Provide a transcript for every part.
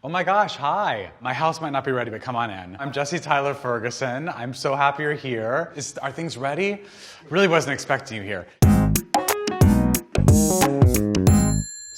Oh my gosh, hi. My house might not be ready, but come on in. I'm Jesse Tyler Ferguson. I'm so happy you're here. Are things ready? Really wasn't expecting you here.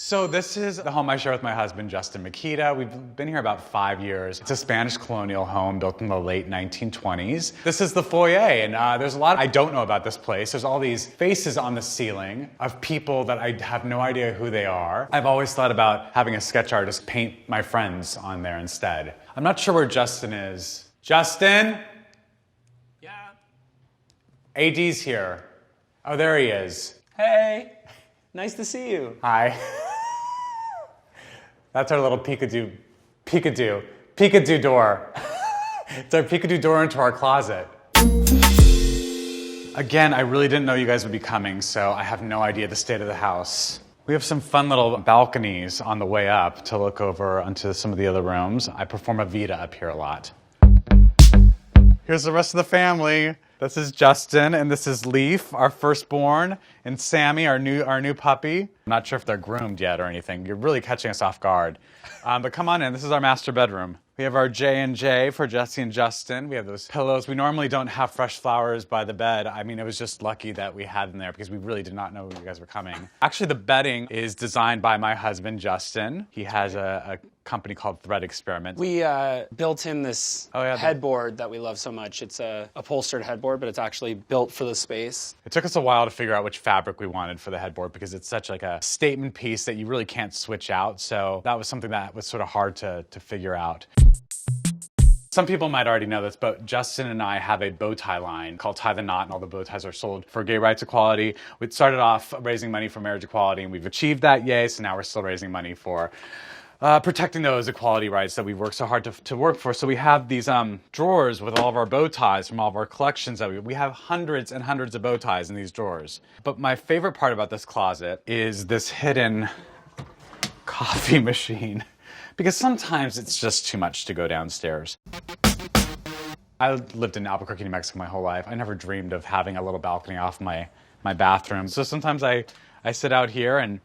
So this is the home I share with my husband, Justin Mikita. We've been here about 5 years. It's a Spanish colonial home built in the late 1920s. This is the foyer, and there's a lot I don't know about this place. There's all these faces on the ceiling of people that I have no idea who they are. I've always thought about having a sketch artist paint my friends on there instead. I'm not sure where Justin is. Justin? Yeah. AD's here. Oh, there he is. Hey. Nice to see you. Hi. That's our little peekaboo door. It's our peekaboo door into our closet. Again, I really didn't know you guys would be coming, so I have no idea the state of the house. We have some fun little balconies on the way up to look over onto some of the other rooms. I perform a vita up here a lot. Here's the rest of the family. This is Justin, and this is Leaf, our firstborn, and Sammy, our new puppy. I'm not sure if they're groomed yet or anything. You're really catching us off guard. But come on in. This is our master bedroom. We have our J&J for Jesse and Justin. We have those pillows. We normally don't have fresh flowers by the bed. I mean, it was just lucky that we had them there because we really did not know you guys were coming. Actually, the bedding is designed by my husband, Justin. He has a company called Thread Experiment. We built him this headboard that we love so much. It's a upholstered headboard, but it's actually built for the space. It took us a while to figure out which fabric we wanted for the headboard because it's such like a statement piece that you really can't switch out. So that was something that was sort of hard to figure out. Some people might already know this, but Justin and I have a bow tie line called Tie the Knot, and all the bow ties are sold for gay rights equality. We started off raising money for marriage equality, and we've achieved that, yay, so now we're still raising money for protecting those equality rights that we've worked so hard to work for. So we have these drawers with all of our bow ties from all of our collections. That we have hundreds and hundreds of bow ties in these drawers. But my favorite part about this closet is this hidden coffee machine. Because sometimes it's just too much to go downstairs. I lived in Albuquerque, New Mexico my whole life. I never dreamed of having a little balcony off my bathroom. So sometimes I sit out here and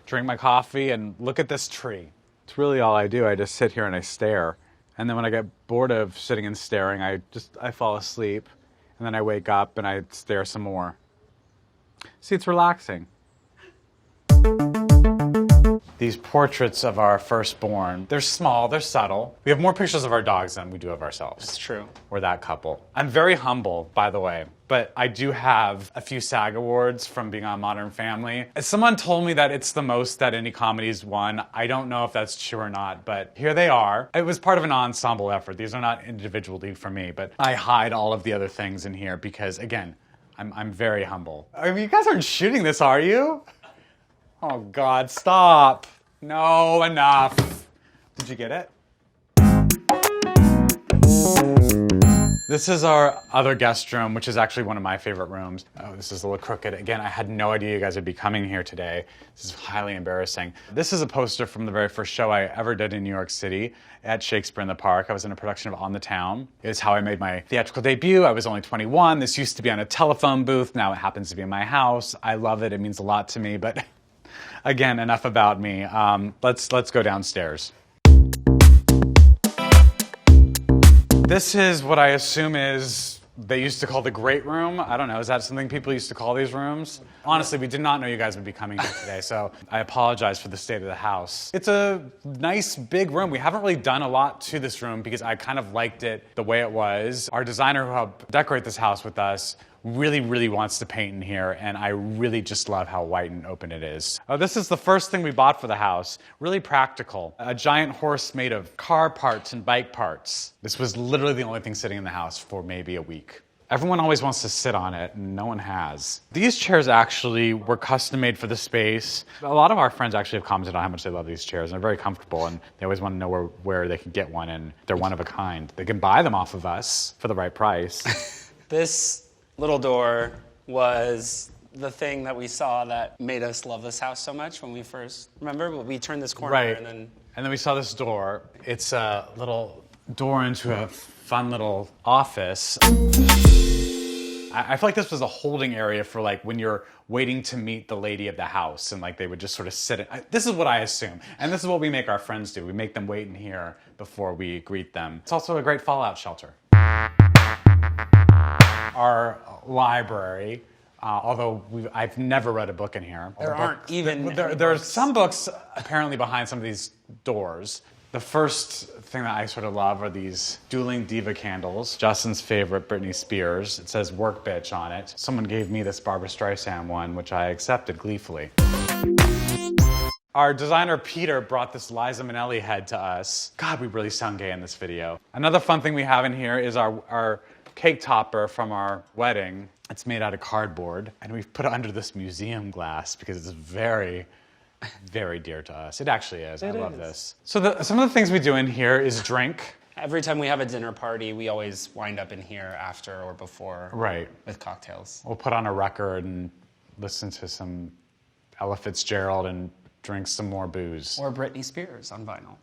drink my coffee and look at this tree. It's really all I do. I just sit here and I stare. And then when I get bored of sitting and staring, I fall asleep. And then I wake up and I stare some more. See, it's relaxing. These portraits of our firstborn, they're small, they're subtle. We have more pictures of our dogs than we do of ourselves. That's true. We're that couple. I'm very humble, by the way, but I do have a few SAG awards from being on Modern Family. Someone told me that it's the most that any comedy's won. I don't know if that's true or not, but here they are. It was part of an ensemble effort. These are not individually for me, but I hide all of the other things in here because, again, I'm very humble. I mean, you guys aren't shooting this, are you? Oh God, stop. No, enough. Did you get it? This is our other guest room, which is actually one of my favorite rooms. Oh, this is a little crooked. Again, I had no idea you guys would be coming here today. This is highly embarrassing. This is a poster from the very first show I ever did in New York City at Shakespeare in the Park. I was in a production of On the Town. It was how I made my theatrical debut. I was only 21. This used to be on a telephone booth. Now it happens to be in my house. I love it. It means a lot to me, but again, enough about me. Let's go downstairs. This is what I assume is, they used to call the great room. I don't know, is that something people used to call these rooms? Honestly, we did not know you guys would be coming here today, so I apologize for the state of the house. It's a nice big room. We haven't really done a lot to this room because I kind of liked it the way it was. Our designer who helped decorate this house with us really, really wants to paint in here, and I really just love how white and open it is. Oh, this is the first thing we bought for the house. Really practical. A giant horse made of car parts and bike parts. This was literally the only thing sitting in the house for maybe a week. Everyone always wants to sit on it, and no one has. These chairs actually were custom made for the space. A lot of our friends actually have commented on how much they love these chairs, and they're very comfortable, and they always want to know where they can get one, and they're one of a kind. They can buy them off of us for the right price. This little door was the thing that we saw that made us love this house so much when we first, remember? We turned this corner right. and then we saw this door. It's a little door into a fun little office. I feel like this was a holding area for like when you're waiting to meet the lady of the house, and like they would just sort of sit. This is what I assume, and this is what we make our friends do. We make them wait in here before we greet them. It's also a great fallout shelter. Our library, although I've never read a book in here. There aren't even There's some books apparently behind some of these doors. The first thing that I sort of love are these dueling diva candles. Justin's favorite, Britney Spears. It says work bitch on it. Someone gave me this Barbra Streisand one, which I accepted gleefully. Our designer, Peter, brought this Liza Minnelli head to us. God, we really sound gay in this video. Another fun thing we have in here is our cake topper from our wedding. It's made out of cardboard, and we've put it under this museum glass because it's very, very dear to us. It actually is. I love this. So some of the things we do in here is drink. Every time we have a dinner party, we always wind up in here after or before. Right. With cocktails. We'll put on a record and listen to some Ella Fitzgerald and drink some more booze. Or Britney Spears on vinyl.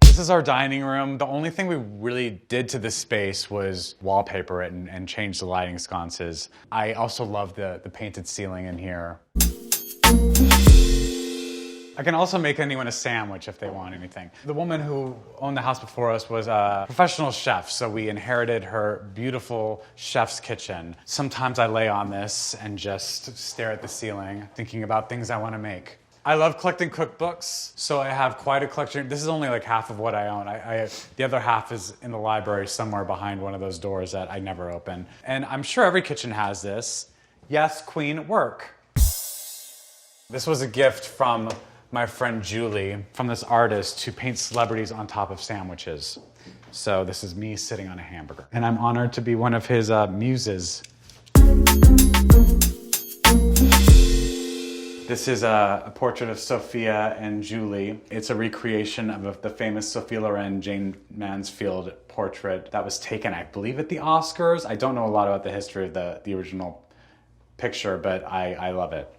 This is our dining room. The only thing we really did to this space was wallpaper it and change the lighting sconces. I also love the painted ceiling in here. I can also make anyone a sandwich if they want anything. The woman who owned the house before us was a professional chef, so we inherited her beautiful chef's kitchen. Sometimes I lay on this and just stare at the ceiling, thinking about things I want to make. I love collecting cookbooks, so I have quite a collection. This is only like half of what I own. The other half is in the library somewhere behind one of those doors that I never open. And I'm sure every kitchen has this. Yes, Queen, work. This was a gift from my friend Julie, from this artist who paints celebrities on top of sandwiches. So this is me sitting on a hamburger. And I'm honored to be one of his muses. This is a portrait of Sophia and Julie. It's a recreation of the famous Sophia Loren Jane Mansfield portrait that was taken, I believe, at the Oscars. I don't know a lot about the history of the original picture, but I love it.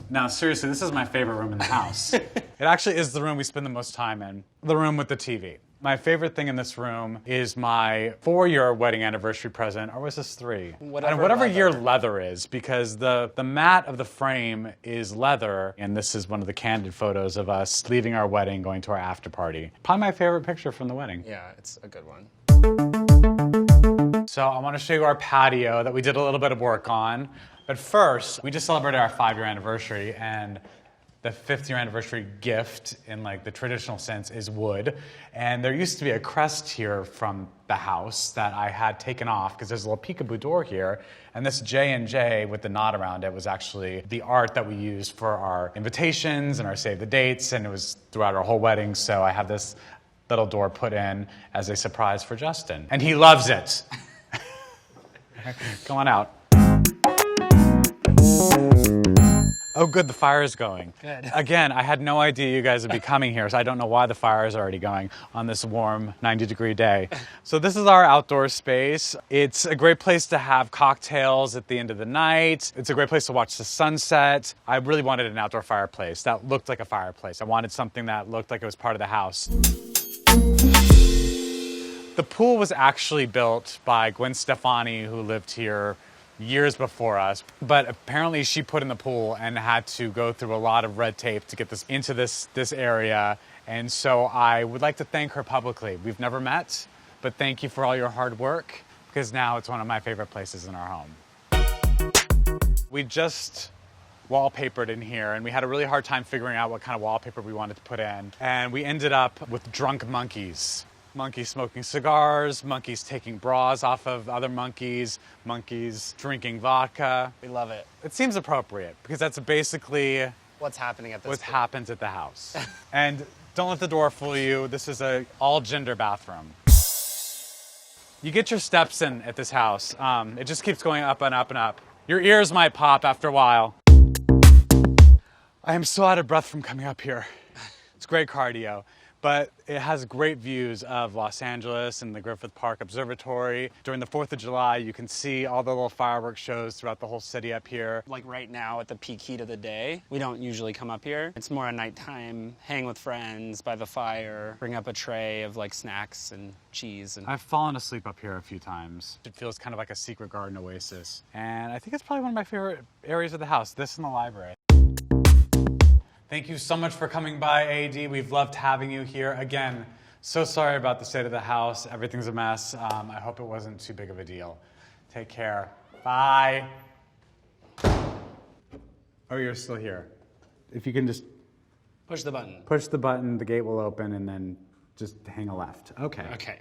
Now, seriously, this is my favorite room in the house. It actually is the room we spend the most time in, the room with the TV. My favorite thing in this room is my 4-year wedding anniversary present, or was this 3? Whatever year leather is, because the mat of the frame is leather, and this is one of the candid photos of us leaving our wedding, going to our after party. Probably my favorite picture from the wedding. Yeah, it's a good one. So I want to show you our patio that we did a little bit of work on. But first, we just celebrated our 5-year anniversary, and the 5th-year anniversary gift, in like the traditional sense, is wood. And there used to be a crest here from the house that I had taken off because there's a little peekaboo door here. And this J&J with the knot around it was actually the art that we used for our invitations and our save the dates, and it was throughout our whole wedding. So I have this little door put in as a surprise for Justin. And he loves it. Come on out. Oh, good, the fire is going. Good. Again, I had no idea you guys would be coming here, so I don't know why the fire is already going on this warm 90-degree day. So this is our outdoor space. It's a great place to have cocktails at the end of the night. It's a great place to watch the sunset. I really wanted an outdoor fireplace that looked like a fireplace. I wanted something that looked like it was part of the house. The pool was actually built by Gwen Stefani, who lived here years before us, but apparently she put in the pool and had to go through a lot of red tape to get this into this area, and so I would like to thank her publicly. We've never met, but thank you for all your hard work, because now it's one of my favorite places in our home. We just wallpapered in here, and we had a really hard time figuring out what kind of wallpaper we wanted to put in, and we ended up with drunk monkeys. Monkeys smoking cigars, monkeys taking bras off of other monkeys, monkeys drinking vodka. We love it. It seems appropriate because that's basically what's happening at this what happens at the house. And don't let the door fool you. This is an all-gender bathroom. You get your steps in at this house. It just keeps going up and up and up. Your ears might pop after a while. I am so out of breath from coming up here. It's great cardio. but it has great views of Los Angeles and the Griffith Park Observatory. During the 4th of July, you can see all the little fireworks shows throughout the whole city up here. Like right now at the peak heat of the day, we don't usually come up here. It's more a nighttime, hang with friends by the fire, bring up a tray of like snacks and cheese. And I've fallen asleep up here a few times. It feels kind of like a secret garden oasis. And I think it's probably one of my favorite areas of the house, this and the library. Thank you so much for coming by, AD. We've loved having you here. Again, so sorry about the state of the house. Everything's a mess. I hope it wasn't too big of a deal. Take care. Bye. Oh, you're still here. If you can just push the button. Push the button, the gate will open, and then just hang a left. Okay. Okay.